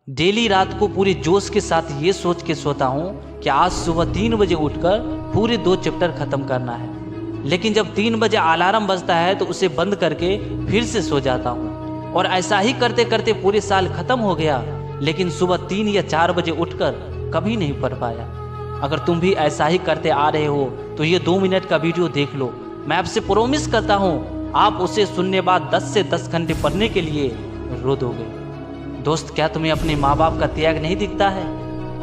Daily रात को पूरे जोश के साथ ये सोच के सोता हूँ कि आज सुबह 3 बजे उठकर पूरे 2 चैप्टर खत्म करना है। लेकिन जब 3 बजे अलार्म बजता है तो उसे बंद करके फिर से सो जाता हूँ और ऐसा ही करते करते पूरे साल खत्म हो गया, लेकिन सुबह 3 या 4 बजे उठकर कभी नहीं पढ़ पाया। अगर तुम भी ऐसा ही करते आ रहे हो तो ये 2 मिनट का वीडियो देख लो। मैं आपसे प्रॉमिस करता हूँ आप उसे सुनने बाद 10 से 10 घंटे पढ़ने के लिए रो दोगे। दोस्त, क्या तुम्हें अपने माँ बाप का त्याग नहीं दिखता है?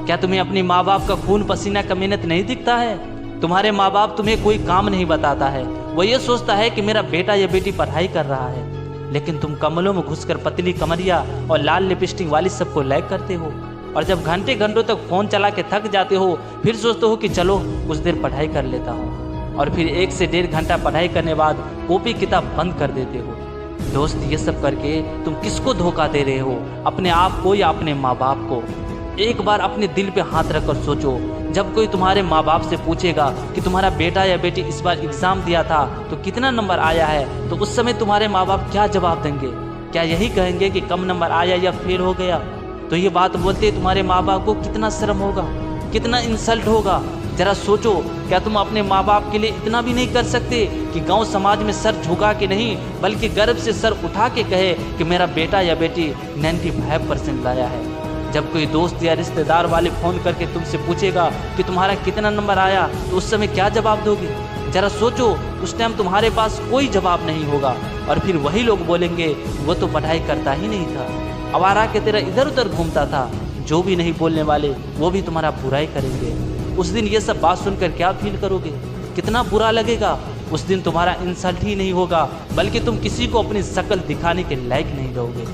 क्या तुम्हें अपने माँ बाप का खून पसीना का मेहनत नहीं दिखता है? तुम्हारे माँ बाप तुम्हें कोई काम नहीं बताता है, वो ये सोचता है कि मेरा बेटा या बेटी पढ़ाई कर रहा है, लेकिन तुम कमलों में घुसकर पतली कमरिया और लाल लिपस्टिक वाली सबको लाइक करते हो। और जब घंटे घंटों तक फोन चला के थक जाते हो फिर सोचते हो कि चलो कुछ देर पढ़ाई कर लेता हूँ, और फिर 1 से 1.5 घंटा पढ़ाई करने बाद कॉपी किताब बंद कर देते हो। दोस्त, ये सब करके तुम किसको धोखा दे रहे हो, अपने आप को या अपने माँ बाप को? एक बार अपने दिल पे हाथ रखकर सोचो, जब कोई तुम्हारे माँ बाप से पूछेगा कि तुम्हारा बेटा या बेटी इस बार एग्जाम दिया था तो कितना नंबर आया है, तो उस समय तुम्हारे माँ बाप क्या जवाब देंगे? क्या यही कहेंगे कि कम नंबर आया या फेल हो गया? तो ये बात बोलते तुम्हारे माँ बाप को कितना शर्म होगा, कितना इंसल्ट होगा। जरा सोचो, क्या तुम अपने माँ बाप के लिए इतना भी नहीं कर सकते कि गांव समाज में सर झुका के नहीं बल्कि गर्व से सर उठा के कहे कि मेरा बेटा या बेटी 95% लाया है? जब कोई दोस्त या रिश्तेदार वाले फ़ोन करके तुमसे पूछेगा कि तुम्हारा कितना नंबर आया तो उस समय क्या जवाब दोगे? जरा सोचो, उस टाइम तुम्हारे पास कोई जवाब नहीं होगा और फिर वही लोग बोलेंगे वो तो पढ़ाई करता ही नहीं था, आवारा के तरह इधर उधर घूमता था। जो भी नहीं बोलने वाले वो भी तुम्हारा बुराई करेंगे। उस दिन ये सब बात सुनकर क्या फील करोगे? कितना बुरा लगेगा। उस दिन तुम्हारा इंसल्ट ही नहीं होगा बल्कि तुम किसी को अपनी शक्ल दिखाने के लायक नहीं रहोगे।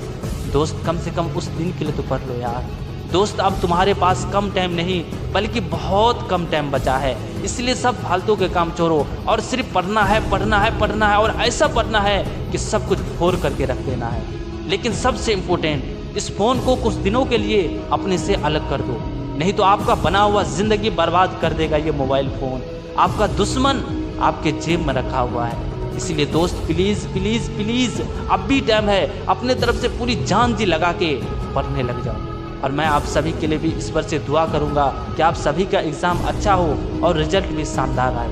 दोस्त, कम से कम उस दिन के लिए तो पढ़ लो यार। दोस्त, अब तुम्हारे पास कम टाइम नहीं बल्कि बहुत कम टाइम बचा है, इसलिए सब फालतू के काम छोड़ो और सिर्फ पढ़ना है, पढ़ना है, पढ़ना है और ऐसा पढ़ना है कि सब कुछ फोड़ करके रख देना है। लेकिन सबसे इम्पोर्टेंट, इस फ़ोन को कुछ दिनों के लिए अपने से अलग कर दो, नहीं तो आपका बना हुआ ज़िंदगी बर्बाद कर देगा ये मोबाइल फ़ोन। आपका दुश्मन आपके जेब में रखा हुआ है। इसलिए दोस्त, प्लीज़ प्लीज़ प्लीज़ अब भी टाइम है, अपने तरफ से पूरी जान जी लगा के पढ़ने लग जाओ। और मैं आप सभी के लिए भी ईश्वर से दुआ करूंगा कि आप सभी का एग्ज़ाम अच्छा हो और रिजल्ट भी शानदार आए।